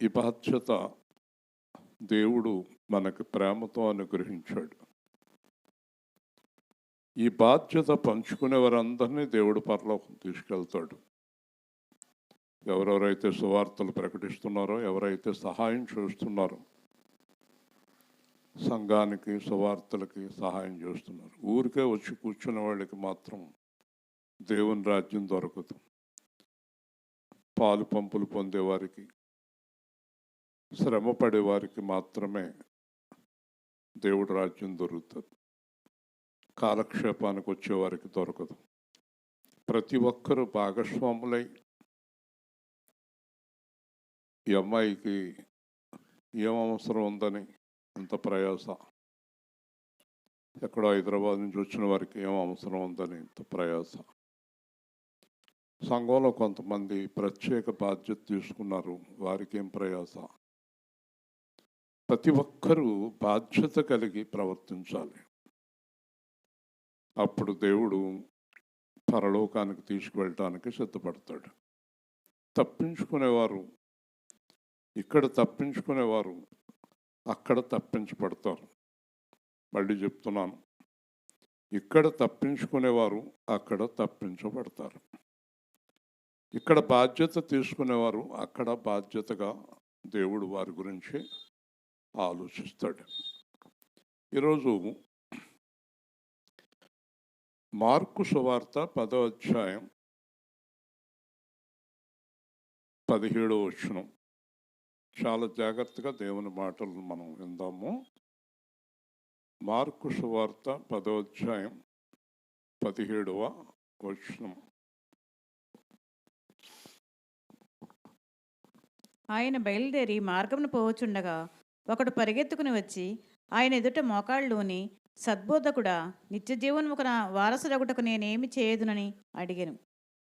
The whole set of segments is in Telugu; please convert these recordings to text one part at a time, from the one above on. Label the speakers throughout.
Speaker 1: ఈ బాధ్యత దేవుడు మనకు ప్రేమతో అనుగ్రహించాడు. ఈ బాధ్యత పంచుకునే వారందరినీ దేవుడు పరలోకం తీసుకెళ్తాడు. ఎవరెవరైతే సువార్తలు ప్రకటిస్తున్నారో, ఎవరైతే సహాయం చేస్తున్నారో, సంఘానికి సువార్తలకి సహాయం చేస్తున్నారు, ఊరికే వచ్చి కూర్చున్న వాళ్ళకి మాత్రం దేవుని రాజ్యం దొరకదు. పాలు పంపులు పొందేవారికి, శ్రమ పడేవారికి మాత్రమే దేవుడి రాజ్యం దొరుకుతుంది. కాలక్షేపానికి వచ్చేవారికి దొరకదు. ప్రతి ఒక్కరూ భాగస్వాములై ఈ అమ్మాయికి ఏం అవసరం ఉందని అంత ప్రయాస, ఎక్కడో హైదరాబాద్ నుంచి వచ్చిన వారికి ఏం అవసరం ఉందని ఇంత ప్రయాస. సంఘంలో కొంతమంది ప్రత్యేక బాధ్యత తీసుకున్నారు, వారికి ఏం ప్రయాస. ప్రతి ఒక్కరూ బాధ్యత కలిగి ప్రవర్తించాలి. అప్పుడు దేవుడు పరలోకానికి తీసుకువెళ్ళటానికి సిద్ధపడతాడు. తప్పించుకునేవారు ఇక్కడ తప్పించుకునేవారు అక్కడ తప్పించబడతారు. మళ్ళీ చెప్తున్నాను, ఇక్కడ తప్పించుకునేవారు అక్కడ తప్పించబడతారు. ఇక్కడ బాధ్యత తీసుకునేవారు అక్కడ బాధ్యతగా దేవుడు వారి గురించి ఆలోచిస్తాడు. ఈరోజు మార్కు సువార్త 10వ అధ్యాయం 17వ వచనం. చాలా జాగ్రత్తగా దేవుని మాటలు మనం విందాము. మార్కు సువార్త 10వ అధ్యాయం 17వ వచనం.
Speaker 2: ఆయన బయలుదేరి మార్గమును పోవచుండగా ఒకడు పరిగెత్తుకుని వచ్చి ఆయన ఎదుట మోకాళ్ళలోని, సద్బోధకుడా, నిత్యజీవనముకు నా వారసుడగుటకు నేనేమి చేయదునని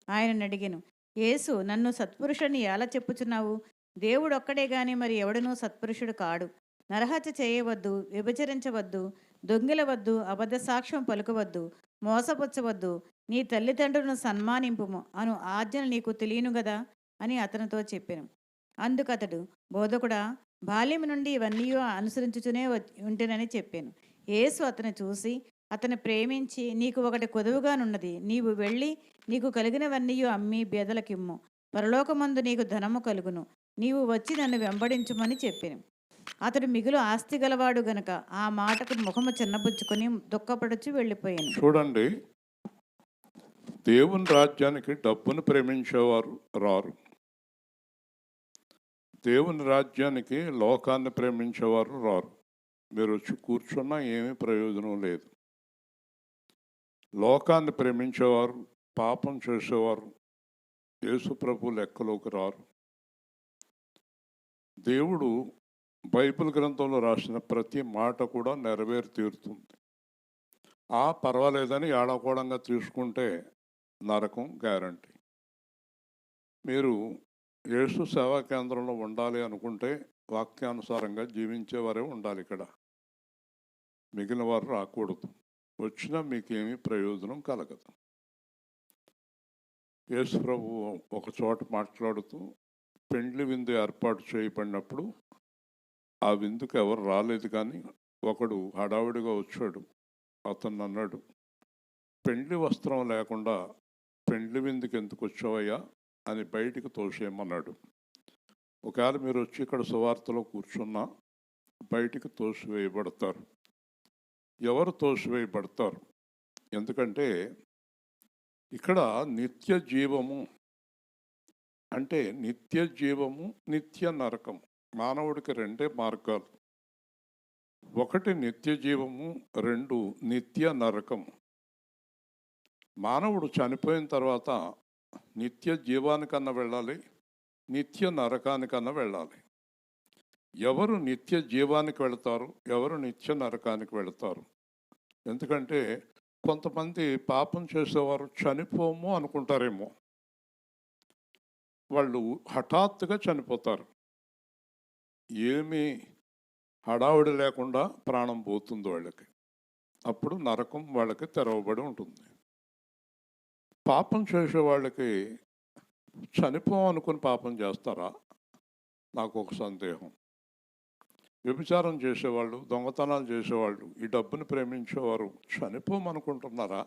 Speaker 2: ఆయనను అడిగెను. యేసు, నన్ను సత్పురుషుడిని ఎలా చెప్పుచున్నావు? దేవుడు ఒక్కడే గాని మరి ఎవడనూ సత్పురుషుడు కాడు. నరహత్య చేయవద్దు, వ్యభిచరించవద్దు, దొంగిలవద్దు, అబద్ధ సాక్ష్యం పలుకవద్దు, మోసపుచ్చవద్దు, నీ తల్లిదండ్రులను సన్మానింపుము అను ఆజ్ఞలు నీకు తెలియను గదా అని అతనితో చెప్పెను. అందుకతడు, బోధకుడా, బాల్యం నుండి ఇవన్నీ అనుసరించుతూనే ఉంటేనని చెప్పాను. యేసు అతను చూసి అతను ప్రేమించి, నీకు ఒకటి కొదువుగానున్నది, నీవు వెళ్ళి నీకు కలిగినవన్నీ అమ్మి బేదలకిమ్ము, పరలోకమందు నీకు ధనము కలుగును, నీవు వచ్చి నన్ను వెంబడించుమని చెప్పాను. అతడు మిగులు ఆస్తి గలవాడు గనక ఆ మాటకు ముఖము చిన్నబుచ్చుకొని దుఃఖపడుచు వెళ్ళిపోయాను.
Speaker 1: చూడండి, దేవుని రాజ్యానికి డబ్బును ప్రేమించేవారు రారు. దేవుని రాజ్యానికి లోకాన్ని ప్రేమించేవారు రారు. మీరు వచ్చి కూర్చున్నా ఏమీ ప్రయోజనం లేదు. లోకాన్ని ప్రేమించేవారు, పాపం చేసేవారు యేసు ప్రభు లెక్కలోకి రారు. దేవుడు బైబిల్ గ్రంథంలో రాసిన ప్రతి మాట కూడా నెరవేరి తీరుతుంది. పర్వాలేదని ఆడకోడంగా తీసుకుంటే నరకం గ్యారంటీ. మీరు యేసు సేవా కేంద్రంలో ఉండాలి అనుకుంటే వాక్యానుసారంగా జీవించేవారే ఉండాలి. ఇక్కడ మిగిలిన వారు రాకూడదు. వచ్చినా మీకేమీ ప్రయోజనం కలగదు. యేసు ప్రభు ఒక చోట మాట్లాడుతూ పెండ్లి విందు ఏర్పాటు చేయబడినప్పుడు ఆ విందుకు ఎవరు రాలేదు, కానీ ఒకడు హడావుడిగా వచ్చాడు. అతను అన్నాడు, పెండ్లి వస్త్రం లేకుండా పెండ్లి విందుకు ఎందుకు వచ్చావయ్యా అని బయటికి తోసేయమన్నాడు. ఒకవేళ మీరు వచ్చి ఇక్కడ సువార్తలో కూర్చున్నా బయటికి తోసివేయబడతారు. ఎవరు తోసివేయబడతారు? ఎందుకంటే ఇక్కడ నిత్య జీవము అంటే నిత్య జీవము, నిత్య నరకం. మానవుడికి రెండే మార్గాలు. ఒకటి నిత్య జీవము, రెండు నిత్య నరకము. మానవుడు చనిపోయిన తర్వాత నిత్య జీవానికన్నా వెళ్ళాలి, నిత్య నరకానికన్నా వెళ్ళాలి. ఎవరు నిత్య జీవానికి వెళతారు, ఎవరు నిత్య నరకానికి వెళతారు? ఎందుకంటే కొంతమంది పాపం చేసేవారు చనిపోము అనుకుంటారేమో, వాళ్ళు హఠాత్తుగా చనిపోతారు. ఏమీ హడావుడి లేకుండా ప్రాణం పోతుంది వాళ్ళకి. అప్పుడు నరకం వాళ్ళకి తెరవబడి ఉంటుంది. పాపం చేసే వాళ్ళకి చనిపోం అనుకుని పాపం చేస్తారా? నాకు ఒక సందేహం. వ్యభిచారం చేసేవాళ్ళు, దొంగతనాలు చేసేవాళ్ళు, ఈ డబ్బుని ప్రేమించేవారు చనిపోమనుకుంటున్నారా?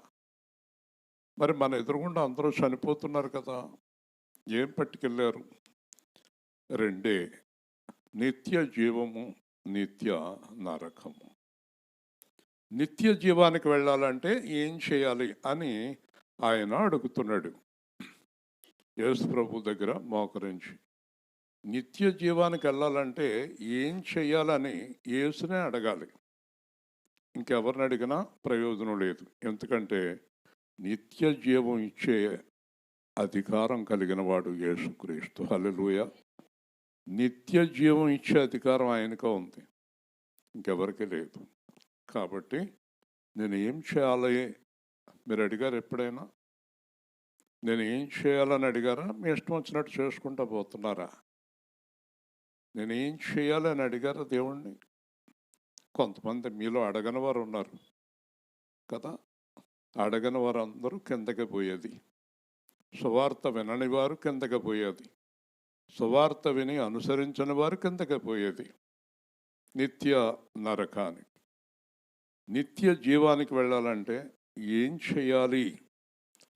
Speaker 1: మరి మన ఎదురుగుండా అందరూ చనిపోతున్నారు కదా, ఏం పట్టుకెళ్ళారు? రెండే, నిత్య జీవము, నిత్య నరకము. నిత్య జీవానికి వెళ్ళాలంటే ఏం చేయాలి అని ఆయన అడుగుతున్నాడు యేసు ప్రభు దగ్గర మోకరించి. నిత్య జీవానికి వెళ్ళాలంటే ఏం చేయాలని యేసునే అడగాలి. ఇంకెవరిని అడిగినా ప్రయోజనం లేదు. ఎందుకంటే నిత్య జీవం ఇచ్చే అధికారం కలిగిన వాడు యేసుక్రీస్తు. హల్లెలూయా. నిత్య జీవం ఇచ్చే అధికారం ఆయనకే ఉంది, ఇంకెవరికి లేదు. కాబట్టి నేను ఏం చేయాలి మీరు అడిగారు ఎప్పుడైనా? నేను ఏం చేయాలని అడిగారా? మీ ఇష్టం వచ్చినట్టు చేసుకుంటూ పోతున్నారా? నేను ఏం చేయాలని అడిగారా దేవుణ్ణి? కొంతమంది మీలో అడగని వారు ఉన్నారు కదా. అడగని వారు అందరూ కిందకి పోయేది. సువార్త వినని వారు కిందకి పోయేది. సువార్త విని అనుసరించని వారు కిందకి పోయేది నిత్య నరకానికి. నిత్య జీవానికి వెళ్ళాలంటే ఏం చేయాలి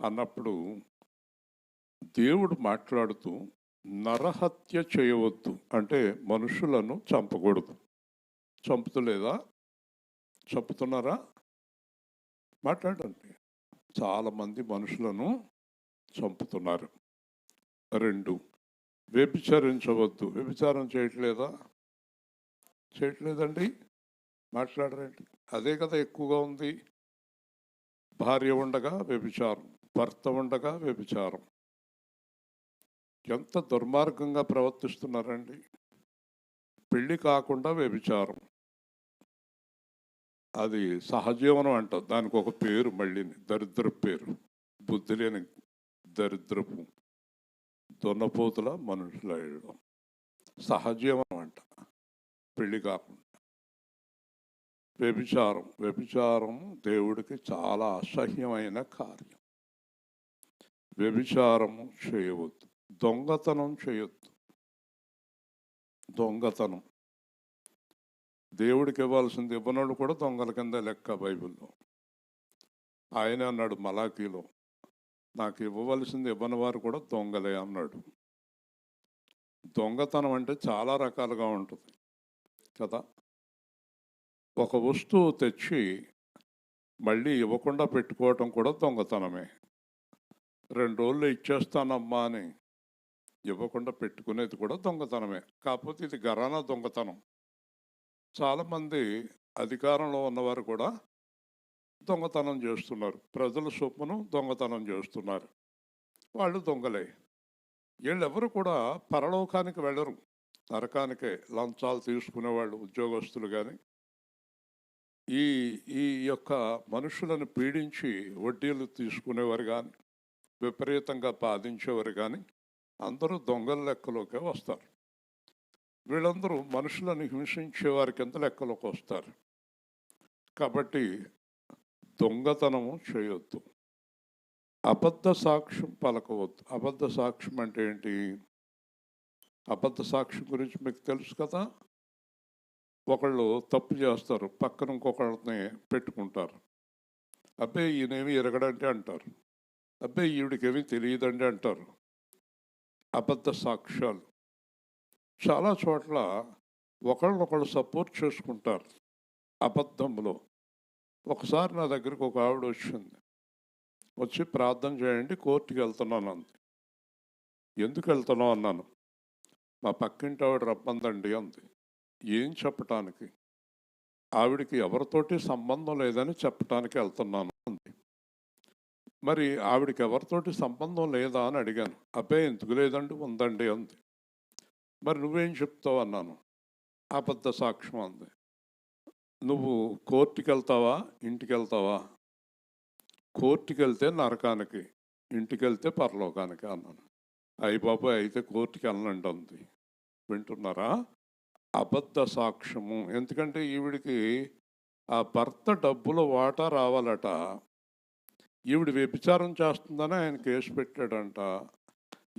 Speaker 1: అన్నప్పుడు దేవుడు మాట్లాడుతూ నరహత్య చేయవద్దు అంటే మనుషులను చంపకూడదు. చంపుతలేదా? చంపుతున్నారా? మాట్లాడండి. చాలామంది మనుషులను చంపుతున్నారు. రెండు, వ్యభిచరించవద్దు. వ్యభిచారం చేయట్లేదా? చేయట్లేదండి. మాట్లాడరండి. అదే కదా ఎక్కువగా ఉంది. భార్య ఉండగా వ్యభిచారం, భర్త ఉండగా వ్యభిచారం. ఎంత దుర్మార్గంగా ప్రవర్తిస్తున్నారండి. పెళ్ళి కాకుండా వ్యభిచారం, అది సహజీవనం అంట. దానికి ఒక పేరు, మళ్ళీ దరిద్రపు పేరు, బుద్ధి లేని దరిద్రపు దున్నపోతుల మనుషుల ఇళ్ళం. సహజీవనం అంట పెళ్ళి కాకుండా. వ్యభిచారం దేవుడికి చాలా అసహ్యమైన కార్యం. వ్యభిచారము చేయవద్దు. దొంగతనం చేయొద్దు. దొంగతనం దేవుడికి ఇవ్వాల్సింది ఇవ్వనోళ్ళు కూడా దొంగల కింద లెక్క బైబిల్లో. ఆయన అన్నాడు మలాకీలో, నాకు ఇవ్వవలసింది ఇవ్వని వారు కూడా దొంగలే అన్నాడు. దొంగతనం అంటే చాలా రకాలుగా ఉంటుంది కదా. ఒక వస్తువు తెచ్చి మళ్ళీ ఇవ్వకుండా పెట్టుకోవటం కూడా దొంగతనమే. 2 రోజుల్లో ఇచ్చేస్తానమ్మా అని ఇవ్వకుండా పెట్టుకునేది కూడా దొంగతనమే. కాకపోతే ఇది ఘరానా దొంగతనం. చాలామంది అధికారంలో ఉన్నవారు కూడా దొంగతనం చేస్తున్నారు. ప్రజల సొమ్మును దొంగతనం చేస్తున్నారు. వాళ్ళు దొంగలే. వీళ్ళెవరు కూడా పరలోకానికి వెళ్ళరు, నరకానికే. లంచాలు తీసుకునేవాళ్ళు, ఉద్యోగస్తులు కానీ, ఈ ఈ యొక్క మనుషులను పీడించి వడ్డీలు తీసుకునేవారు కానీ, విపరీతంగా బాధించేవారు కానీ అందరూ దొంగల లెక్కలోకే వస్తారు. వీళ్ళందరూ మనుషులను హింసించే వారి కింద లెక్కలోకి వస్తారు. కాబట్టి దొంగతనము చేయొద్దు. అబద్ధ సాక్ష్యం పలకవద్దు. అబద్ధ సాక్ష్యం అంటే ఏంటి? అబద్ధ సాక్ష్యం గురించి మీకు తెలుసు కదా. ఒకళ్ళు తప్పు చేస్తారు, పక్కన ఇంకొకళ్ళని పెట్టుకుంటారు. అబ్బాయి ఈయనేమి ఎరగడంటే అంటారు, అబ్బాయి ఈవిడికేమీ తెలియదండి అంటారు. అబద్ధ సాక్ష్యాలు. చాలా చోట్ల ఒకళ్ళనొకళ్ళు సపోర్ట్ చేసుకుంటారు అబద్ధంలో. ఒకసారి నా దగ్గరికి ఒక ఆవిడ వచ్చింది. వచ్చి ప్రార్థన చేయండి, కోర్టుకి వెళ్తున్నాను అంది. ఎందుకు వెళ్తున్నావు అన్నాను. మా పక్కింటి ఆవిడ రమ్మందండి అంది. ఏం చెప్పటానికి? ఆవిడికి ఎవరితోటి సంబంధం లేదని చెప్పటానికి వెళ్తున్నాను అంది. మరి ఆవిడికి ఎవరితోటి సంబంధం లేదా అని అడిగాను. అబ్బాయి ఎందుకు లేదండి, ఉందండి అంది. మరి నువ్వేం చెప్తావు అన్నాను. అబద్ధ సాక్ష్యం అంది. నువ్వు కోర్టుకి వెళ్తావా, ఇంటికి వెళ్తావా? కోర్టుకి వెళ్తే నరకానికి, ఇంటికి వెళ్తే పరలోకానికి అన్నాను. అయ్యి బాబాయ్, అయితే కోర్టుకి వెళ్ళండి అంది. వింటున్నారా? అబద్ధ సాక్ష్యము. ఎందుకంటే ఈవిడికి ఆ భర్త డబ్బుల వాటా రావాలట. ఈవిడ వ్యభిచారం చేస్తుందని ఆయన కేసు పెట్టాడంట.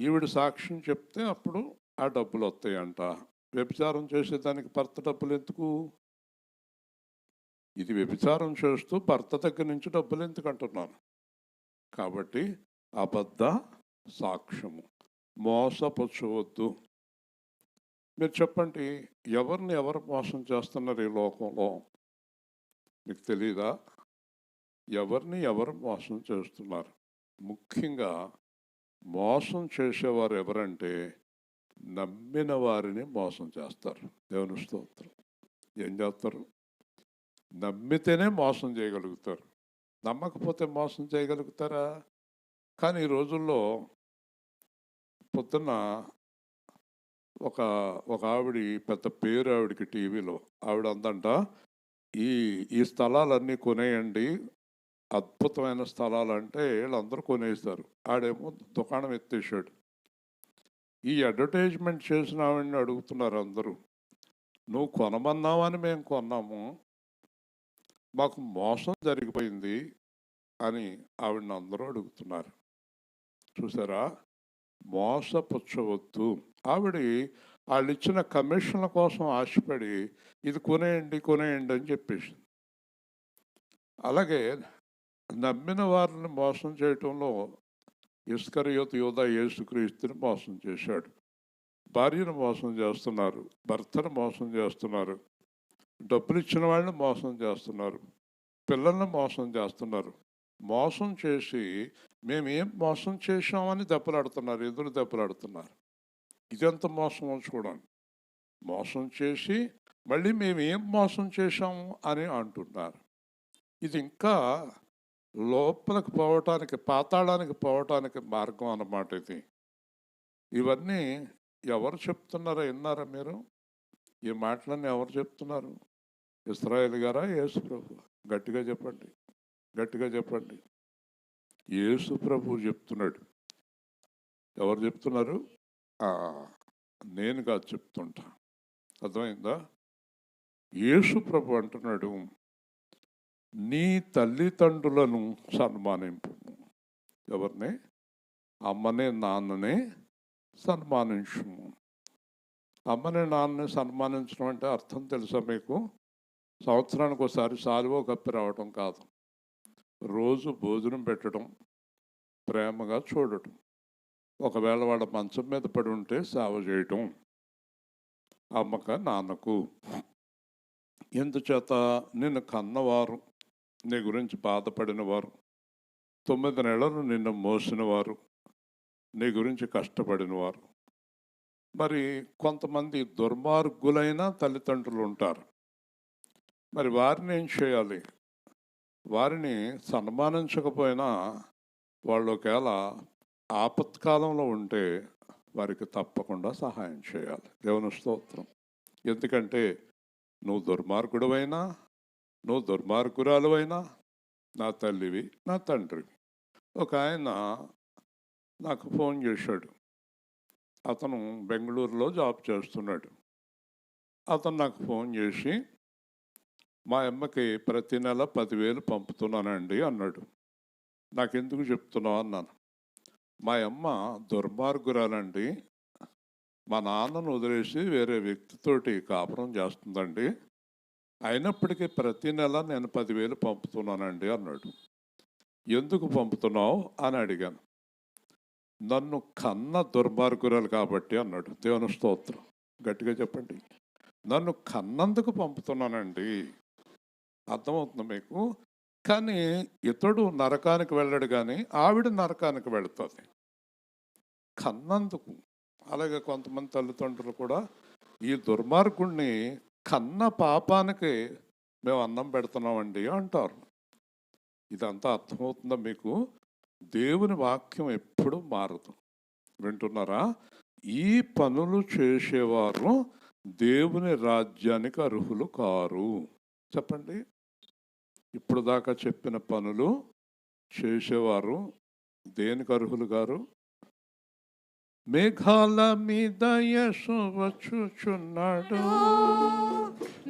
Speaker 1: ఈవిడ సాక్ష్యం చెప్తే అప్పుడు ఆ డబ్బులు వస్తాయంట. వ్యభిచారం చేసేదానికి భర్త డబ్బులు ఎందుకు? ఇది వ్యభిచారం చేస్తూ భర్త దగ్గర నుంచి డబ్బులు ఎందుకు అంటున్నాను. కాబట్టి అబద్ధ సాక్ష్యము, మోసపుచ్చవద్దు. మీరు చెప్పండి, ఎవరిని ఎవరు మోసం చేస్తున్నారు ఈ లోకంలో? మీకు తెలీదా? ఎవరిని ఎవరు మోసం చేస్తున్నారు? ముఖ్యంగా మోసం చేసేవారు ఎవరంటే నమ్మిన వారిని మోసం చేస్తారు. దేవుని స్తోత్రం. ఏం చేస్తారు? నమ్మితేనే మోసం చేయగలుగుతారు, నమ్మకపోతే మోసం చేయగలుగుతారా? కానీ ఈ రోజుల్లో పొద్దున్న ఒక ఒక ఆవిడ, పెద్ద పేరు ఆవిడకి టీవీలో, ఆవిడ అందంట, ఈ ఈ స్థలాలన్నీ కొనేయండి, అద్భుతమైన స్థలాలు అంటే వీళ్ళందరూ కొనేస్తారు. ఆడేమో దుకాణం ఎత్తేసాడు. ఈ అడ్వర్టైజ్మెంట్ చేసిన ఆవిడని అడుగుతున్నారు అందరూ, నువ్వు కొనమన్నావని మేము కొన్నాము, మాకు మోసం జరిగిపోయింది అని ఆవిడని అందరూ అడుగుతున్నారు. చూసారా? మోసపుచ్చవద్దు. ఆవిడ వాళ్ళు ఇచ్చిన కమిషన్ల కోసం ఆశపడి ఇది కొనేయండి కొనేయండి అని చెప్పేసి, అలాగే నమ్మిన వారిని మోసం చేయటంలో ఇస్కరియోతు యూదా యేసుక్రీస్తుని మోసం చేశాడు. భార్యను మోసం చేస్తున్నారు, భర్తను మోసం చేస్తున్నారు, డబ్బులు ఇచ్చిన వాళ్ళని మోసం చేస్తున్నారు, పిల్లల్ని మోసం చేస్తున్నారు. మోసం చేసి మేమేం మోసం చేశామని దెబ్బలాడుతున్నారు, ఎదురు దెబ్బలాడుతున్నారు. ఇదెంత మోసమో చూడండి. మోసం చేసి మళ్ళీ మేమేం మోసం చేశాము అని అంటున్నారు. ఇది ఇంకా లోపలికి పోవటానికి, పాతాళానికి పోవటానికి మార్గం అన్నమాట ఇది. ఇవన్నీ ఎవరు చెప్తున్నారో విన్నారా మీరు? ఈ మాటలన్నీ ఎవరు చెప్తున్నారు? ఇశ్రాయేలు గారా, యేసు ప్రభు? గట్టిగా చెప్పండి, గట్టిగా చెప్పండి. యేసు ప్రభు చెప్తున్నాడు. ఎవరు చెప్తున్నారు? నేను కాదు చెప్తుంటా. అర్థమైందా? యేసు ప్రభు అంటున్నాడు, నీ తల్లిదండ్రులను సన్మానింపు. ఎవరిని? అమ్మనే నాన్ననే సన్మానించు. అమ్మని నాన్నని సన్మానించడం అంటే అర్థం తెలుసా మీకు? సంవత్సరానికి ఒకసారి సాలువో కప్పి రావటం కాదు. రోజు భోజనం పెట్టడం, ప్రేమగా చూడటం, ఒకవేళ వాళ్ళ మంచం మీద పడి ఉంటే సేవ చేయటం అమ్మక నాన్నకు. ఎందుచేత? నిన్ను కన్నవారు, నీ గురించి బాధపడిన వారు, 9 నెలలు నిన్ను మోసిన వారు, నీ గురించి కష్టపడిన వారు. మరి కొంతమంది దుర్మార్గులైన తల్లిదండ్రులు ఉంటారు. మరి వారిని ఏం చేయాలి? వారిని సన్మానించకపోయినా వాళ్ళు ఒకవేళ ఆపత్కాలంలో ఉంటే వారికి తప్పకుండా సహాయం చేయాలి. దేవుని స్తోత్రం. ఎందుకంటే నువ్వు దుర్మార్గుడవైనా, నువ్వు దుర్మార్గురాలువైనా నా తల్లివి, నా తండ్రివి. ఒక ఆయన నాకు ఫోన్ చేశాడు. అతను బెంగళూరులో జాబ్ చేస్తున్నాడు. అతను నాకు ఫోన్ చేసి, మా అమ్మకి ప్రతి నెల 10,000 పంపుతున్నానండి అన్నాడు. నాకెందుకు చెప్తున్నావు అన్నాను. మా అమ్మ దుర్మార్గురాలండి, మా నాన్నను వదిలేసి వేరే వ్యక్తితోటి కాపురం చేస్తుందండి, అయినప్పటికీ ప్రతి నెల నేను 10,000 పంపుతున్నానండి అన్నాడు. ఎందుకు పంపుతున్నావు అని అడిగాను. నన్ను కన్న దుర్మార్గురాలు కాబట్టి అన్నాడు. దేవుని స్తోత్రం. గట్టిగా చెప్పండి. నన్ను కన్నందుకు పంపుతున్నానండి. అర్థమవుతుంది మీకు? కానీ ఇతడు నరకానికి వెళ్ళాడు, కానీ ఆవిడ నరకానికి వెళుతుంది కన్నందుకు. అలాగే కొంతమంది తల్లిదండ్రులు కూడా ఈ దుర్మార్గుణ్ణి కన్న పాపానికి మేము అన్నం పెడుతున్నామండి అంటారు. ఇదంతా అర్థమవుతుందా మీకు? దేవుని వాక్యం ఎప్పుడూ మారదు. వింటున్నారా? ఈ పనులు చేసేవారు దేవుని రాజ్యానికి అర్హులు కారు. చెప్పండి. ఇప్పుడు దాకా చెప్పిన పనులు చేసేవారు దేనికి అర్హులు గారు? మేఘాల మీద యేసు వచ్చుచున్నాడు,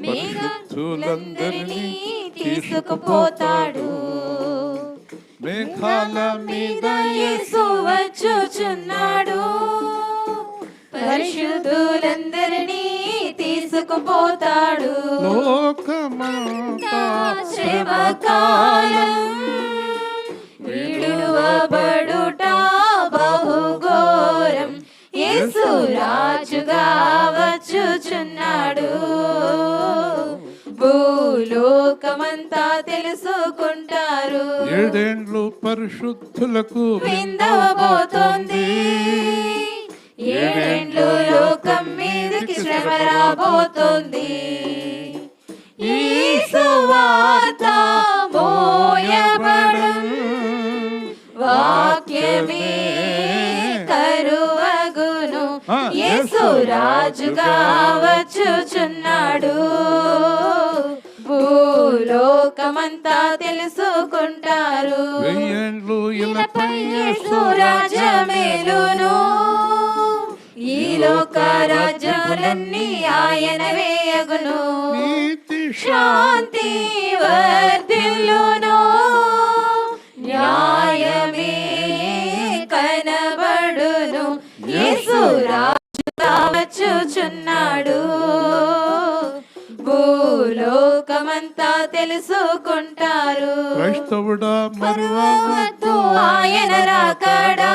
Speaker 1: పరిశుద్ధులందరినీ తీసుకుపోతాడు. మేఘాల మీద
Speaker 3: యేసు వచ్చుచున్నాడు, పరిశుద్ధులందరినీ తీసుకుపోతాడు.
Speaker 1: లోకమంతా
Speaker 3: శ్రమకాలం విడువబడుట బహుఘోరం, యేసు రాజుగా వచ్చుచున్నాడు. భూలోకమంతా తెలుసుకుంటారు.
Speaker 1: 7 ఏండ్లు పరిశుద్ధులకు
Speaker 3: విందవబోతోంది. 7 ఏండ్లు లోకం మీదకి శ్రమ రాబోతోంది. ఈ సువార్త మోయబడును, వాక్యమే కరువగును, యేసు రాజుగా వచ్చుచున్నాడు. భూలోకమంతా తెలుసుకుంటారు.
Speaker 1: 1000 ఏండ్లు
Speaker 3: ఇలపై యేసు రాజ్యమేలును, ఈ లోక రాజ్యాలన్నీ ఆయన వేయగును.
Speaker 1: నీతి
Speaker 3: శాంతి వర్ధిల్లును, న్యాయమే కనబడును, యేసు రాజుగా వచ్చుచున్నాడు. భూలోకమంతా తెలుసుకుంటారు.
Speaker 1: క్రైస్తవుడా
Speaker 3: మరువవద్దు ఆయన రాకడా,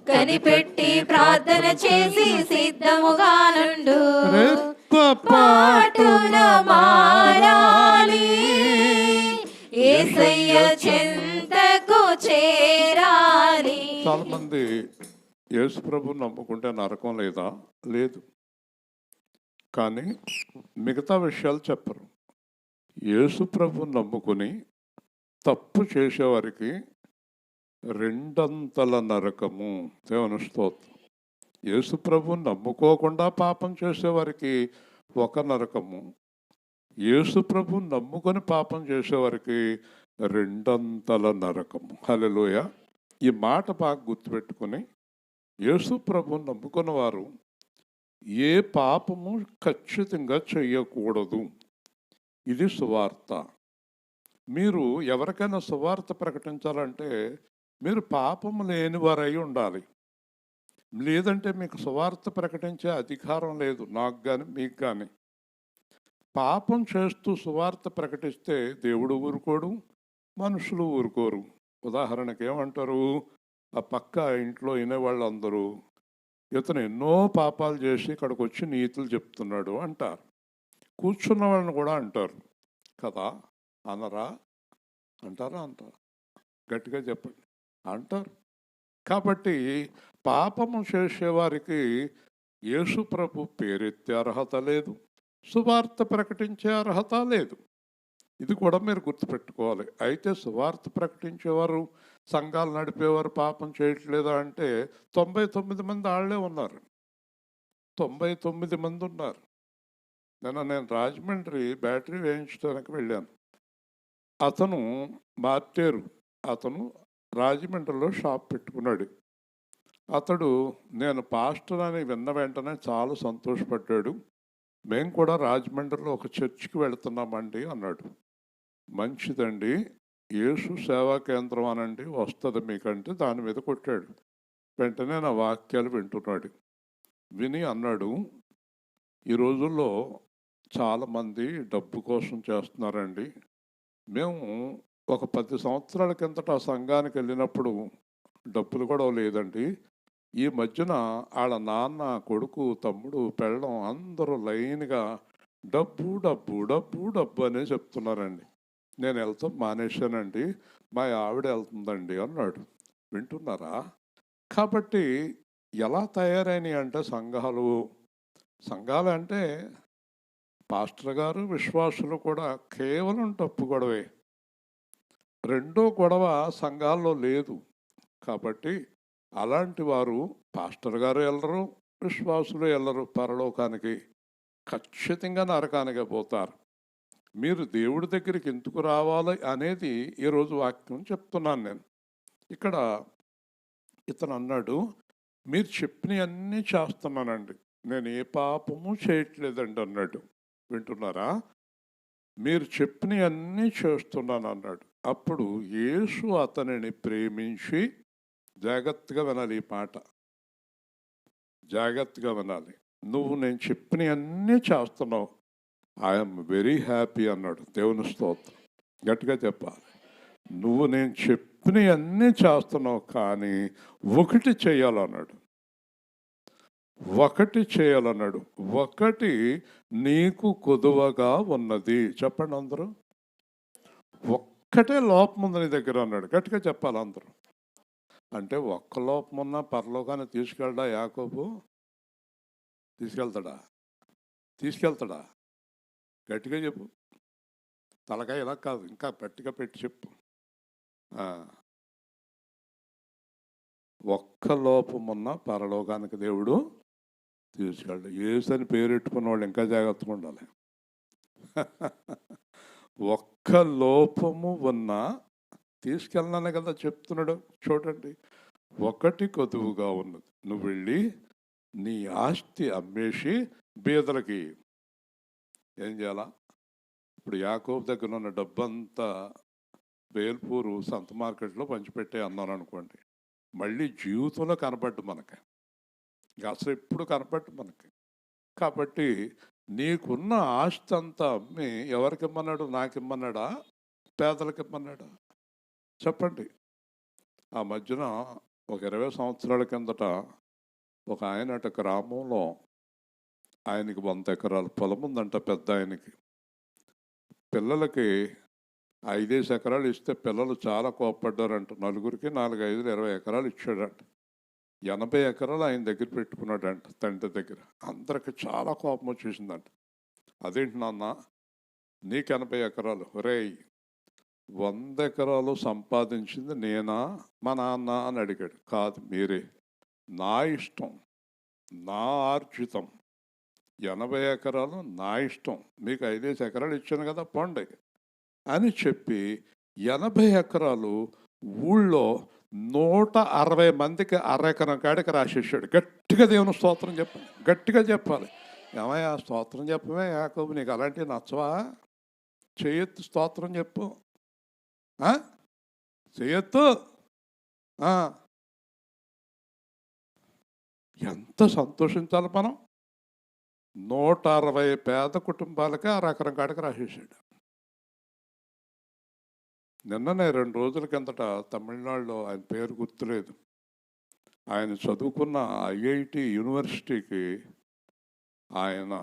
Speaker 3: కనిపెట్టి ప్రార్థన చేసి సిద్ధముగా నుండు. పాటున మారాలి, యేసయ్య చెంతకు చేరాలి.
Speaker 1: చాలా మంది యేసు ప్రభు నమ్ముకుంటే నరకం లేదా? లేదు. కానీ మిగతా విషయాలు చెప్పరు. యేసు ప్రభు నమ్ముకుని తప్పు చేసేవారికి 2 నరకము. దేవుని స్తోత్రం. యేసు ప్రభు నమ్ముకోకుండా పాపం చేసేవారికి 1 నరకము, యేసు ప్రభు నమ్ముకొని పాపం చేసేవారికి 2 నరకము. హల్లెలూయా. ఈ మాట బాగా గుర్తుపెట్టుకొని యేసు ప్రభు నమ్ముకున్న వారు ఏ పాపము ఖచ్చితంగా చెయ్యకూడదు. ఇది సువార్త. మీరు ఎవరికైనా సువార్త ప్రకటించాలంటే మీరు పాపము లేని వారై ఉండాలి. లేదంటే మీకు సువార్త ప్రకటించే అధికారం లేదు, నాకు కానీ మీకు కానీ. పాపం చేస్తూ సువార్త ప్రకటిస్తే దేవుడు ఊరుకోడు, మనుషులు ఊరుకోరు. ఉదాహరణకి ఏమంటారు, ఆ పక్క ఇంట్లో వినేవాళ్ళు అందరూ ఇతను ఎన్నో పాపాలు చేసి ఇక్కడికి వచ్చి నీతులు చెప్తున్నాడు అంటారు. కూర్చున్న వాళ్ళని కూడా అంటారు కదా. అనరా? అంటారా? అంటారు. గట్టిగా చెప్పండి. అంటారు. కాబట్టి పాపము చేసేవారికి యేసు ప్రభు పేరెత్తే అర్హత లేదు, సువార్త ప్రకటించే అర్హత లేదు. ఇది కూడా మీరు గుర్తుపెట్టుకోవాలి. అయితే సువార్త ప్రకటించేవారు, సంఘాలు నడిపేవారు పాపం చేయట్లేదా అంటే 99 మంది వాళ్ళే ఉన్నారు. 99 మంది ఉన్నారు. నేను రాజమండ్రి బ్యాటరీ వేయించడానికి వెళ్ళాను. అతను మార్టేరు, అతను రాజమండ్రిలో షాప్ పెట్టుకున్నాడు. అతడు నేను పాస్టర్ అని విన్న వెంటనే చాలా సంతోషపడ్డాడు. మేము కూడా రాజమండ్రిలో ఒక చర్చికి వెళుతున్నామండి అన్నాడు. మంచిదండి, యేసు సేవా కేంద్రం అనండి, వస్తుంది మీకంటే దాని మీద కొట్టాడు. వెంటనే నా వాక్యాలు వింటున్నాడు. విని అన్నాడు, ఈ రోజుల్లో చాలామంది డబ్బు కోసం చేస్తున్నారండి. మేము ఒక 10 సంవత్సరాల కిందట ఆ సంఘానికి వెళ్ళినప్పుడు డబ్బులు కూడా లేదండి. ఈ మధ్యన వాళ్ళ నాన్న, కొడుకు, తమ్ముడు, పెళ్ళం అందరూ లైన్గా డబ్బు డబ్బు డబ్బు డబ్బు అనే చెప్తున్నారండి. నేను వెళ్తాం మానేశానండి, మా ఆవిడ వెళ్తుందండి అన్నాడు. వింటున్నారా? కాబట్టి ఎలా తయారైనాయి అంటే సంఘాలు అంటే పాస్టర్ గారు, విశ్వాసులు కూడా కేవలం డబ్బు గొడవే. రెండో గొడవ సంఘాల్లో లేదు. కాబట్టి అలాంటి వారు పాస్టర్ గారు వెళ్ళరు, విశ్వాసులు వెళ్ళరు, పరలోకానికి ఖచ్చితంగా నరకానికి పోతారు. మీరు దేవుడి దగ్గరికి ఎందుకు రావాలి అనేది ఈరోజు వాక్యం చెప్తున్నాను నేను. ఇక్కడ ఇతను అన్నాడు, మీరు చెప్పినవన్నీ చేస్తున్నానండి, నేను ఏ పాపము చేయట్లేదండి అన్నాడు. వింటున్నారా? మీరు చెప్పినవన్నీ చేస్తున్నాను అన్నాడు. అప్పుడు యేసు అతనిని ప్రేమించి, జాగ్రత్తగా వినాలి ఈ మాట, జాగ్రత్తగా వినాలి. నువ్వు నేను చెప్పినవన్నీ చేస్తున్నావు, ఐఎమ్ వెరీ హ్యాపీ అన్నాడు. దేవుని స్తోత్రం. గట్టిగా చెప్పాలి. నువ్వు నేను చెప్పినవన్నీ చేస్తున్నావు, కానీ ఒకటి చేయాలన్నాడు. ఒకటి చేయాలన్నాడు. ఒకటి నీకు కొదువగా ఉన్నది. చెప్పండి అందరూ. ఒక్కటే లోపం ఉంది నీ దగ్గర అన్నాడు. గట్టిగా చెప్పాలి అందరూ. అంటే ఒక్క లోపం ఉన్నా పరలోకాన్ని తీసుకెళ్ళడా యాకోబు? తీసుకెళ్తాడా? తీసుకెళ్తాడా? గట్టిగా చెప్పు. తలకాయ ఇలా కాదు, ఇంకా గట్టిగా పెట్టి చెప్పు. ఒక్క లోపం ఉన్నా పరలోకానికి దేవుడు తీసుకెళ్ళడు. యేసని పేరెట్టుకున్న వాళ్ళు ఇంకా జాగ్రత్తగా ఉండాలి. ఒక్క లోపము ఉన్నా తీసుకెళ్ళానే కదా చెప్తున్నాడు. చూడండి, ఒకటి కొదువుగా ఉన్నది. నువ్వు వెళ్ళి నీ ఆస్తి అమ్మేసి బీదలకి. ఏం చేయాలా? ఇప్పుడు యాకోబు దగ్గర ఉన్న డబ్బంతా బేల్పూరు సంత మార్కెట్లో పంచిపెట్టే అన్నాను అనుకోండి, మళ్ళీ జీవితంలో కనపడ్డు మనకి, అసలు ఎప్పుడు కనపడ్డు మనకి. కాబట్టి నీకున్న ఆస్తి అంతా అమ్మి ఎవరికి ఇమ్మన్నాడు? నాకు ఇమ్మన్నాడా? పేదలకు ఇమ్మన్నాడా? చెప్పండి. ఆ మధ్యన ఒక 20 సంవత్సరాల కిందట ఒక ఆయన అటు గ్రామంలో, ఆయనకి 100 ఎకరాల పొలం ఉందంట. పెద్ద ఆయనకి పిల్లలకి 5 ఎకరాలు ఇస్తే పిల్లలు చాలా కోప్పడ్డారంట. నలుగురికి 4, 5, 20 ఎకరాలు ఇచ్చాడంట. 80 ఎకరాలు ఆయన దగ్గర పెట్టుకున్నాడంట, తండ్రి దగ్గర. అందరికి చాలా కోపం వచ్చేసిందంట. అదేంటి నాన్న, నీకు 80 ఎకరాలు? రేయ్, 100 ఎకరాలు సంపాదించింది నేనా మా నాన్న అని అడిగాడు. కాదు, మీరే. నా ఇష్టం, నా ఆర్జితం. 80 ఎకరాలు నా ఇష్టం, మీకు 5 ఎకరాలు ఇచ్చాను కదా, పోండి అని చెప్పి 80 ఎకరాలు ఊళ్ళో 160 మందికి అరెకరం కాడికి రాసేసాడు. గట్టిగా దేవుని స్తోత్రం చెప్పాలి. గట్టిగా చెప్పాలి. ఏమయ్యా స్తోత్రం చెప్పమే యాకోబు, నీకు అలాంటివి నచ్చవా? చేయొత్తు, స్తోత్రం చెప్పు. చేయొత్తు. ఎంత సంతోషించాలి మనం. 160 పేద కుటుంబాలకి అరెకరం కాడికి రాసేసాడు. నిన్ననే 2 రోజుల కిందట తమిళనాడులో, ఆయన పేరు గుర్తులేదు, ఆయన చదువుకున్న ఐఐటి యూనివర్సిటీకి ఆయన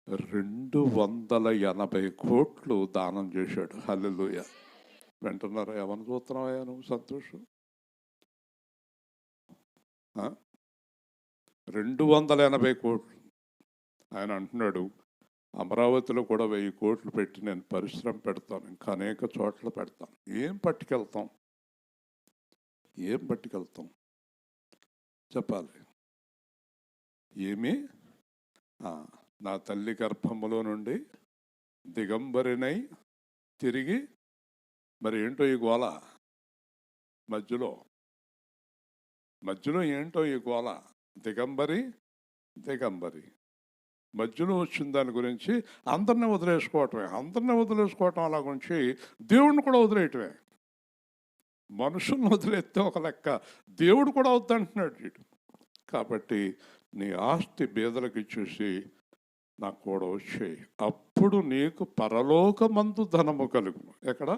Speaker 1: 280 కోట్లు దానం చేశాడు. హల్లెలూయా. వింటున్నారా? ఎవరిని చూస్తున్నావా నువ్వు? సంతోషం. 280 కోట్లు. ఆయన అంటున్నాడు, అమరావతిలో కూడా 1000 కోట్లు పెట్టి నేను పరిశ్రమ పెడతాను, ఇంకా అనేక చోట్ల పెడతాను. ఏం పట్టుకెళ్తాం? ఏం పట్టుకెళ్తాం చెప్పాలి. ఏమి? నా తల్లి గర్భములో నుండి దిగంబరినై తిరిగి, మరి ఏంటో ఈ గోల మధ్యలో ఏంటో ఈ గోల? దిగంబరి మధ్యలో వచ్చిన దాని గురించి అందరినీ వదిలేసుకోవటం అలా గురించి దేవుడిని కూడా వదిలేయటమే. మనుషుల్ని వదిలేస్తే ఒక లెక్క, దేవుడు కూడా వద్దంటున్నాడు వీడు. కాబట్టి నీ ఆస్తి బీదలకు ఇచ్చేసి నాకు కూడా వచ్చేయి, అప్పుడు నీకు పరలోకమందు ధనము కలుగును. ఎక్కడ?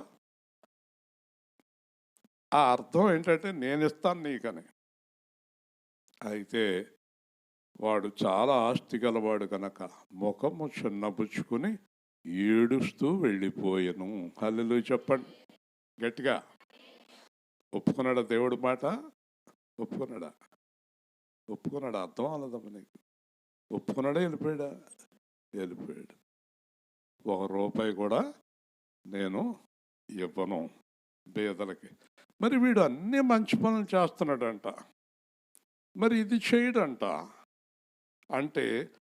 Speaker 1: ఆ అర్థం ఏంటంటే నేను ఇస్తాను నీకని. అయితే వాడు చాలా ఆస్తి గలవాడు కనుక ముఖము చిన్నపుచ్చుకుని ఏడుస్తూ వెళ్ళిపోయాను. హల్లెలూయా చెప్పండి గట్టిగా. ఒప్పుకున్నాడా దేవుడి మాట? ఒప్పుకున్నాడా? అర్థం అవ్వలేదమ్మ నీకు. ఒప్పుకున్నాడా? వెళ్ళిపోయాడు. 1 రూపాయి కూడా నేను ఇవ్వను బీదలకి. మరి వీడు అన్ని మంచి పనులు చేస్తున్నాడంట, మరి ఇది చేయడంట. అంటే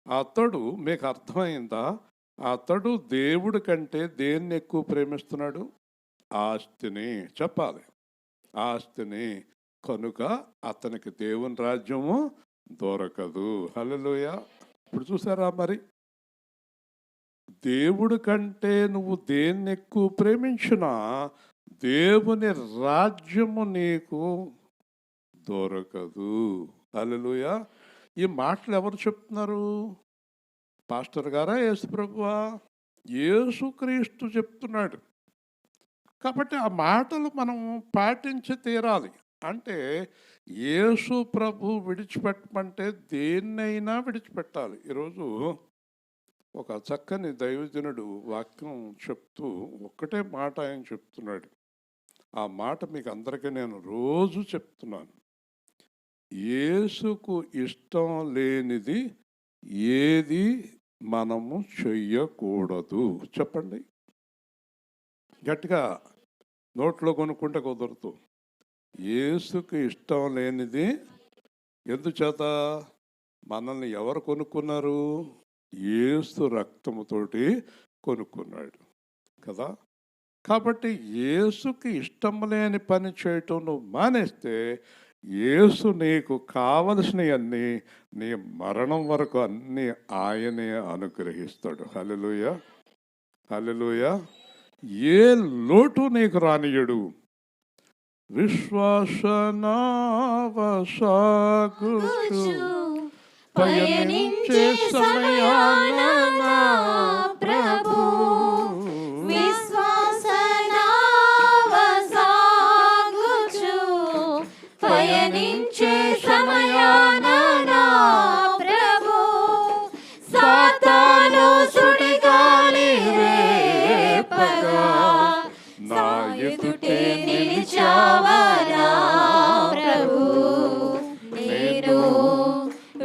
Speaker 1: అతడు, మీకు అర్థమైందా? అతడు దేవుడి కంటే దేన్ని ఎక్కువ ప్రేమిస్తున్నాడు? ఆస్తిని. చెప్పాలి, ఆస్తిని. కనుక అతనికి దేవుని రాజ్యము దొరకదు. హల్లెలూయా. ఇప్పుడు చూసారా, మరి దేవుడి కంటే నువ్వు దేన్ని ఎక్కువ ప్రేమించినా దేవుని రాజ్యము నీకు దొరకదు. హల్లెలూయా. ఈ మాటలు ఎవరు చెప్తున్నారు? పాస్టర్ గారా, యేసు ప్రభువా? యేసుక్రీస్తు చెప్తున్నాడు. కాబట్టి ఆ మాటలు మనం పాటించి తీరాలి. అంటే యేసు ప్రభు విడిచిపెట్టమంటే దేన్నైనా విడిచిపెట్టాలి. ఈరోజు ఒక చక్కని దైవజనుడు వాక్యం చెప్తూ ఒక్కటే మాట ఆయన చెప్తున్నాడు. ఆ మాట మీకు అందరికీ నేను రోజు చెప్తున్నాను. యేసుకు ఇష్టం లేనిది ఏది మనము చెయ్యకూడదు. చెప్పండి గట్టిగా. నోట్లో కొనుక్కుంటే కుదరదు. యేసుకు ఇష్టం లేనిది, ఎందుచేత? మనల్ని ఎవరు కొనుక్కున్నారు? యేసు రక్తముతోటి కొనుక్కున్నాడు కదా. కాబట్టి యేసుకి ఇష్టం లేని పని చేయటం నువ్వు మానేస్తే యేసు నీకు కావలసినవన్నీ నీ మరణం వరకు అన్నీ ఆయనే అనుగ్రహిస్తాడు. హల్లెలూయా, హల్లెలూయా. ఏ లోటు నీకు రానియడు. విశ్వాసనావసాగుచు
Speaker 3: పయనించే సమయాన నా ప్రభు విశ్వాసనావసాగుచు పయనించే సమయాన నా ప్రభు సాతాను సుడిగాలి రేపగా నా ఎదుటే నిలిచావా నా ప్రభు నేను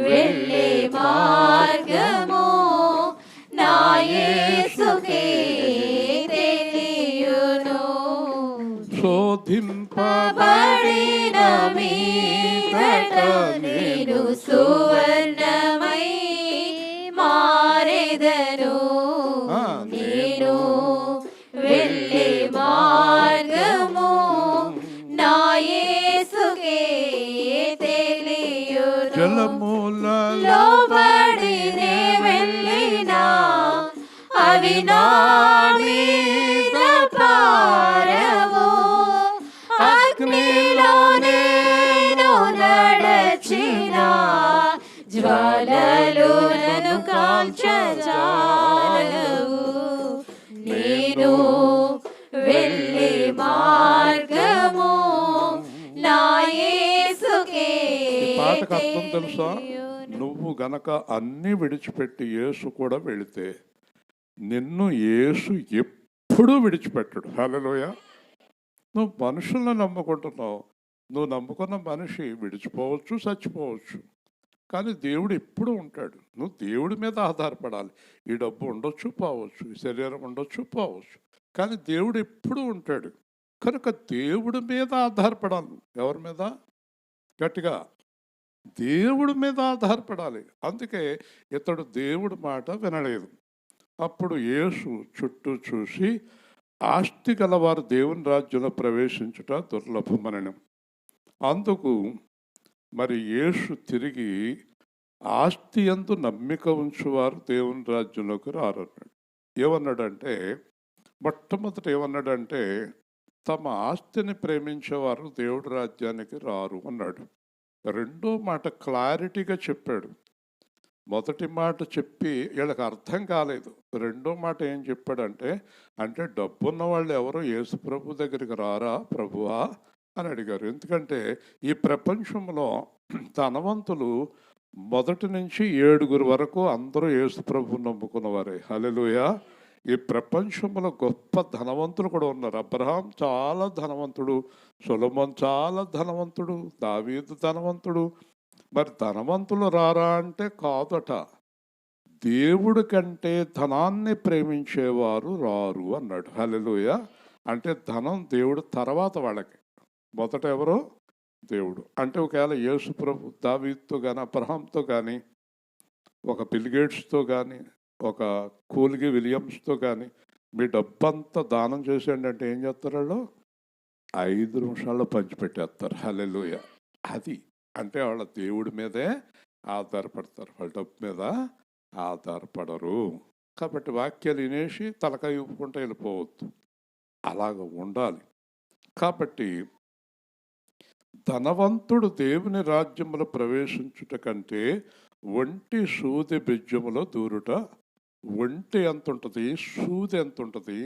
Speaker 3: వెళ్ళే మార్గము నా యేసుకే తెలియును.
Speaker 1: శోధింపబడిన
Speaker 3: పబడిన మీదట నేను సువర్ణమై మారెదను. నేను వెళ్ళే మార్గము నా యేసుకే తెలియును.
Speaker 1: జలములలో
Speaker 3: లోబడినే వెళ్ళినా అవి నా మీద పారవు. అగ్నిలో నేను నడచినా జ్వాలలు నన్ను కాల్చజాలవు. నేను వెళ్ళే మార్గము నా యేసుకే
Speaker 1: పాటకు అర్థం తెలుసా?
Speaker 3: తెలియును.
Speaker 1: నువ్వు గనక అన్నీ విడిచిపెట్టి యేసు కూడా వెళితే నిన్ను యేసు ఎప్పుడూ విడిచిపెట్టడు. హల్లెలూయా. నువ్వు మనుషులను నమ్ముకుంటున్నావు. నువ్వు నమ్ముకున్న మనిషి విడిచిపోవచ్చు, చచ్చిపోవచ్చు, కానీ దేవుడు ఎప్పుడు ఉంటాడు. నువ్వు దేవుడి మీద ఆధారపడాలి. ఈ డబ్బు ఉండొచ్చు, పోవచ్చు, ఈ శరీరం ఉండొచ్చు, పోవచ్చు, కానీ దేవుడు ఎప్పుడు ఉంటాడు. కనుక దేవుడి మీద ఆధారపడాలి. ఎవరి మీద? గట్టిగా, దేవుడి మీద ఆధారపడాలి. అందుకే ఇతడు దేవుడి మాట వినలేదు. అప్పుడు యేసు చుట్టూ చూసి, ఆస్తి గలవారు దేవుని రాజ్యంలో ప్రవేశించుట దుర్లభమనను. అందుకు మరి యేసు తిరిగి, ఆస్తి యందు నమ్మిక ఉంచువారు దేవుని రాజ్యంలోకి రారన్నాడు. ఏమన్నాడంటే, మొట్టమొదట ఏమన్నాడంటే, తమ ఆస్తిని ప్రేమించేవారు దేవుడి రాజ్యానికి రారు అన్నాడు. రెండో మాట క్లారిటీగా చెప్పాడు. మొదటి మాట చెప్పి వీళ్ళకి అర్థం కాలేదు. రెండో మాట ఏం చెప్పాడంటే, అంటే డబ్బున్న వాళ్ళు ఎవరు యేసు ప్రభు దగ్గరికి రారా ప్రభువా అని అడిగారు. ఎందుకంటే ఈ ప్రపంచంలో ధనవంతులు మొదటి నుంచి 7 వరకు అందరూ యేసు ప్రభువుని నమ్ముకున్నవారే. హల్లెలూయా. ఈ ప్రపంచంలో గొప్ప ధనవంతులు కూడా ఉన్నారు. అబ్రహాం చాలా ధనవంతుడు, సొలొమోన్ చాలా ధనవంతుడు, దావీదు ధనవంతుడు. మరి ధనవంతులు రారా అంటే కాదట, దేవుడి కంటే ధనాన్ని ప్రేమించేవారు రారు అన్నాడు. హల్లెలూయా. అంటే ధనం దేవుడు తర్వాత వాళ్ళకి, మొదట ఎవరో దేవుడు. అంటే ఒకవేళ యేసు ప్రభు దావీదుతో కానీ, అబ్రహాంతో కానీ, ఒక బిల్ గేట్స్తో కానీ, ఒక కూల్గి విలియమ్స్తో కానీ మీ డబ్బంతా దానం చేసేయండి అంటే ఏం చేస్తారు వాళ్ళు? 5 నిమిషాల్లో పంచిపెట్టేస్తారు. హల్లెలూయా. అది అంటే వాళ్ళ దేవుడి మీదే ఆధారపడతారు, వాళ్ళ డబ్బు మీద ఆధారపడరు. కాబట్టి వాక్యాలు వినేసి తలకాయ ఊపుకుంటూ వెళ్ళిపోవద్దు, అలాగ ఉండాలి. కాబట్టి ధనవంతుడు దేవుని రాజ్యములో ప్రవేశించుట కంటే ఒంటి సూది బెజ్జములో దూరుట. ఒంటి ఎంత ఉంటుంది, సూది ఎంత ఉంటుంది,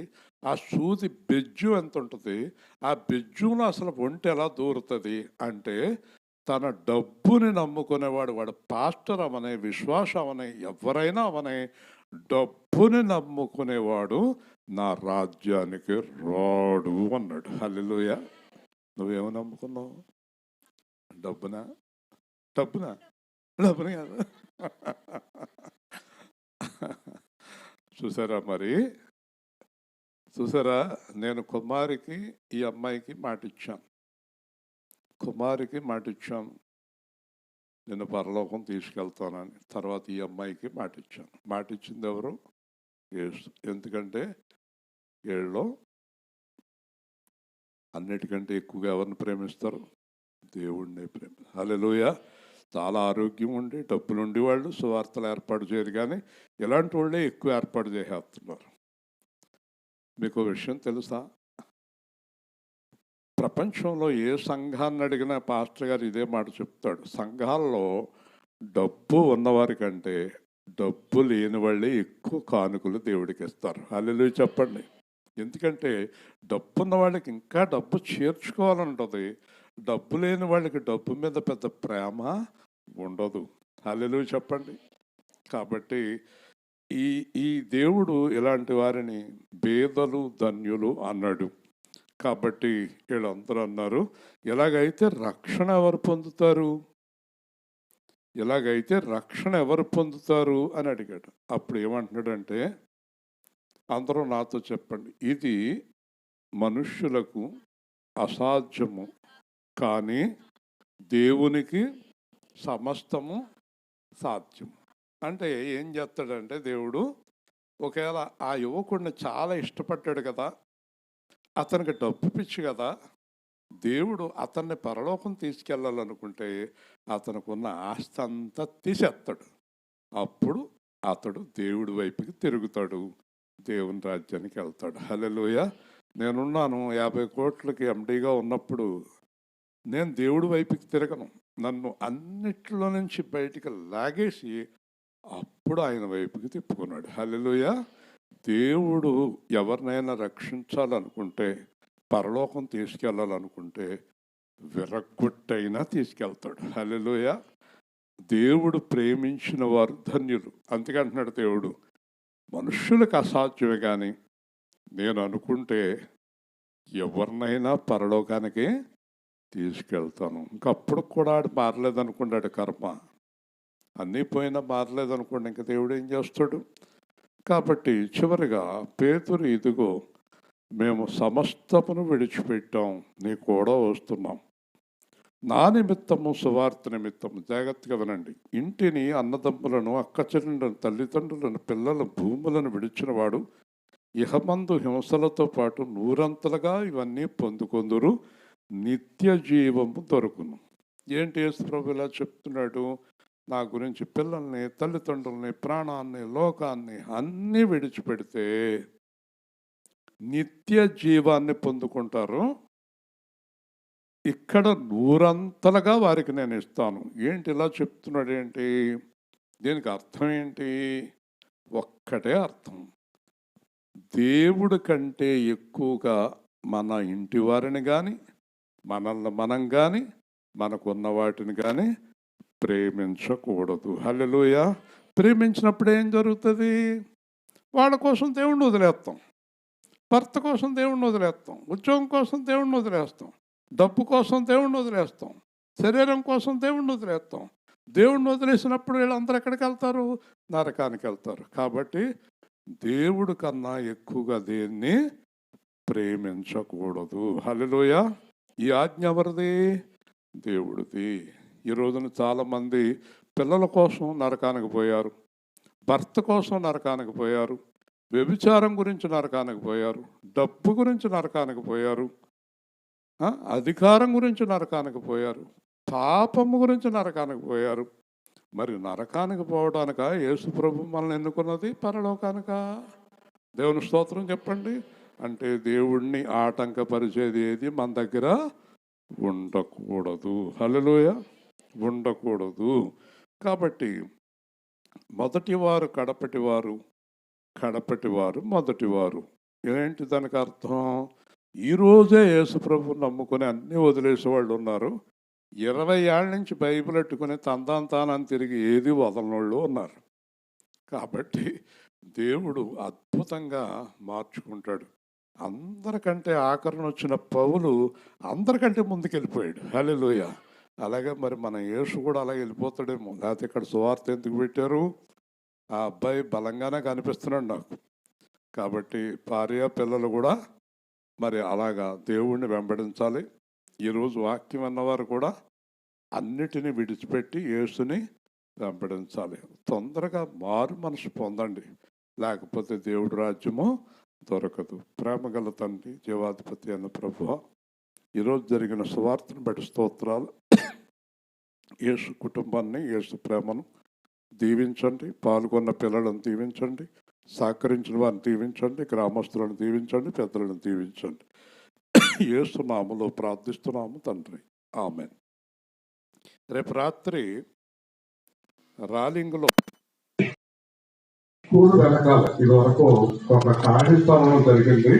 Speaker 1: ఆ సూది బెజ్జు ఎంత ఉంటుంది, ఆ బెజ్జులో అసలు ఒంటి ఎలా దూరుతుంది అంటే, తన డబ్బుని నమ్ముకునేవాడు, వాడు పాస్టర్ అవనే, విశ్వాసం అవనే, ఎవరైనా అవనే, డబ్బుని నమ్ముకునేవాడు నా రాజ్యానికి రాడు అన్నాడు. హల్లెలూయా. నువ్వేమో నమ్ముకున్నావు? డబ్బునా? డబ్బునా? డబ్బుని కాదు. చూసారా మరి, చూసారా, నేను కుమారికి ఈ అమ్మాయికి మాటిచ్చాను, కుమారికి మాటిచ్చాను నేను పరలోకం తీసుకెళ్తానని. తర్వాత ఈ అమ్మాయికి మాటిచ్చాను. మాటిచ్చింది ఎవరు? యేసు. ఎందుకంటే వీళ్ళలో అన్నిటికంటే ఎక్కువగా ఎవరిని ప్రేమిస్తారు? దేవుడిని ప్రేమిస్తారు. హల్లెలూయా. చాలా ఆరోగ్యం ఉండి డబ్బులు ఉండి వాళ్ళు సువార్తలు ఏర్పాటు చేయరు, కానీ ఇలాంటి వాళ్ళే ఎక్కువ ఏర్పాటు చేసేస్తున్నారు. మీకు విషయం తెలుసా? ప్రపంచంలో ఏ సంఘాన్ని అడిగినా పాస్టర్ గారు ఇదే మాట చెప్తాడు. సంఘాల్లో డబ్బు ఉన్నవారి కంటే డబ్బు లేని వాళ్ళే ఎక్కువ కానుకలు దేవుడికి ఇస్తారు. హల్లెలూయా చెప్పండి. ఎందుకంటే డబ్బు ఉన్న వాళ్ళకి ఇంకా డబ్బు చేర్చుకోవాలంటుంది, డబ్బు లేని వాళ్ళకి డబ్బు మీద పెద్ద ప్రేమ ఉండదు. హల్లెలూయా చెప్పండి. కాబట్టి ఈ ఈ దేవుడు ఇలాంటి వారిని పేదలు ధన్యులు అన్నాడు. కాబట్టి వీళ్ళందరూ అన్నారు, ఎలాగైతే రక్షణ ఎవరు పొందుతారు, ఎలాగైతే రక్షణ ఎవరు పొందుతారు అని అడిగాడు. అప్పుడు ఏమంటున్నాడంటే, అందరూ నాతో చెప్పండి, ఇది మనుష్యులకు అసాధ్యము, కానీ దేవునికి సమస్తము సాధ్యము. అంటే ఏం చేస్తాడంటే, దేవుడు ఒకవేళ ఆ యువకుడిని చాలా ఇష్టపడ్డాడు కదా, అతనికి డబ్బు పిచ్చి కదా, దేవుడు అతన్ని పరలోకం తీసుకెళ్ళాలనుకుంటే అతనుకున్న ఆస్తి అంతా తీసేస్తాడు. అప్పుడు అతడు దేవుడి వైపుకి తిరుగుతాడు, దేవుని రాజ్యానికి వెళ్తాడు. హల్లెలూయా. నేనున్నాను 50 కోట్లకి ఎండీగా ఉన్నప్పుడు నేను దేవుడి వైపుకి తిరగను, నన్ను అన్నిట్లో నుంచి బయటికి లాగేసి అప్పుడు ఆయన వైపుకి తిప్పుకున్నాడు. హల్లెలూయా. దేవుడు ఎవరినైనా రక్షించాలనుకుంటే, పరలోకం తీసుకెళ్ళాలనుకుంటే విరగ్గొట్టైనా తీసుకెళ్తాడు. హల్లెలూయా. దేవుడు ప్రేమించిన వారు ధన్యులు. అందుకే అంటున్నాడు దేవుడు, మనుష్యులకు అసాధ్యమే కానీ నేను అనుకుంటే ఎవరినైనా పరలోకానికి తీసుకెళ్తాను. ఇంకప్పుడు కూడా ఆడు మారలేదనుకున్నాడు, కర్మ అన్నీ పోయినా మారలేదనుకోండి, ఇంకా దేవుడు ఏం చేస్తాడు? కాబట్టి చివరిగా పేతురు, ఇదిగో మేము సమస్తమును విడిచిపెట్టాం, నీ కూడా వస్తున్నాం, నా నిమిత్తము సువార్త నిమిత్తము. జాగ్రత్తగా వినండి. ఇంటిని, అన్నదమ్ములను, అక్కచెల్లెలను, తల్లిదండ్రులను, పిల్లల భూములను విడిచిన వాడు ఇహమందు హింసలతో పాటు నూరంతలుగా ఇవన్నీ పొందుకొందురు, నిత్య జీవము దొరుకును. ఏంటి యేసు ప్రభు ఇలా చెప్తున్నాడు? నా గురించి పిల్లల్ని, తల్లిదండ్రుల్ని, ప్రాణాన్ని, లోకాన్ని అన్నీ విడిచిపెడితే నిత్య జీవాన్ని పొందుకుంటారు, ఇక్కడ నూరంతలుగా వారికి నేను ఇస్తాను. ఏంటి ఇలా చెప్తున్నాడు? ఏంటి దీనికి అర్థం ఏంటి? ఒక్కటే అర్థం, దేవుడి కంటే ఎక్కువగా మన ఇంటి వారిని కానీ, మనల్ని మనం కానీ, మనకున్న వాటిని కానీ ప్రేమించకూడదు. హల్లెలూయా. ప్రేమించినప్పుడు ఏం జరుగుతుంది? వాళ్ళ కోసం దేవుణ్ణి వదిలేస్తాం, భర్త కోసం దేవుణ్ణి వదిలేస్తాం, ఉద్యోగం కోసం దేవుణ్ణి వదిలేస్తాం, డబ్బు కోసం దేవుణ్ణి వదిలేస్తాం, శరీరం కోసం దేవుణ్ణి వదిలేస్తాం. దేవుణ్ణి వదిలేసినప్పుడు వీళ్ళందరూ ఎక్కడికి వెళ్తారు? నరకానికి వెళ్తారు. కాబట్టి దేవుడి కన్నా ఎక్కువగా దేన్ని ప్రేమించకూడదు. హల్లెలూయా. ఈ ఆజ్ఞ ఎవరిది? దేవుడిది. ఈ రోజున చాలామంది పిల్లల కోసం నరకానికి పోయారు, భర్త కోసం నరకానికి పోయారు, వ్యభిచారం గురించి నరకానికి పోయారు, డబ్బు గురించి నరకానికి పోయారు, అధికారం గురించి నరకానికి పోయారు, పాపము గురించి నరకానికి పోయారు. మరి నరకానికి పోవడానిక యేసు ప్రభు మనల్ని ఎన్నుకున్నది? పరలోకానిక? దేవుని స్తోత్రం చెప్పండి. అంటే దేవుణ్ణి ఆటంకపరిచేది ఏది మన దగ్గర ఉండకూడదు. హల్లెలూయా. ఉండకూడదు. కాబట్టి మొదటివారు కడపటివారు, కడపటివారు మొదటివారు. ఏంటి దానికి అర్థం? ఈరోజే యేసుప్రభు నమ్ముకొని అన్నీ వదిలేసే వాళ్ళు ఉన్నారు. 20 ఏళ్ళ నుంచి బైబిల్ పెట్టుకుని తందాన్ని తిరిగి ఏది వదలనోళ్ళు ఉన్నారు. కాబట్టి దేవుడు అద్భుతంగా మార్చుకుంటాడు. అందరికంటే ఆఖరణ వచ్చిన పౌలు అందరికంటే ముందుకెళ్ళిపోయాడు. హల్లెలూయా. అలాగే మరి మన యేసు కూడా అలాగే వెళ్ళిపోతాడేమో. లేకపోతే ఇక్కడ సువార్త ఎందుకు పెట్టారు? ఆ అబ్బాయి బలంగానే కనిపిస్తున్నాడు నాకు. కాబట్టి భార్య పిల్లలు కూడా మరి అలాగా దేవుణ్ణి వెంబడించాలి. ఈరోజు వాక్యం అన్నవారు కూడా అన్నిటినీ విడిచిపెట్టి యేసుని వెంబడించాలి. తొందరగా మారు మనసు పొందండి, లేకపోతే దేవుడి రాజ్యము దొరకదు. ప్రేమగల తండ్రి, జీవాధిపతి అన్న ప్రభువా, ఈరోజు జరిగిన సువార్తను బట్టి స్తోత్రాలు. యేసు కుటుంబాన్ని, యేసు ప్రేమను దీవించండి. పాల్గొన్న పిల్లలను దీవించండి. సహకరించిన వారిని దీవించండి. గ్రామస్తులను దీవించండి. పెద్దలను దీవించండి. యేసు నామములో ప్రార్థిస్తున్నాము తండ్రి. ఆమేన్. రేపు రాత్రి రాలింగ్లో
Speaker 4: స్కూల్ వెనకాల ఇది వరకు ఒక ఖాళీ స్థలంలో జరిగింది.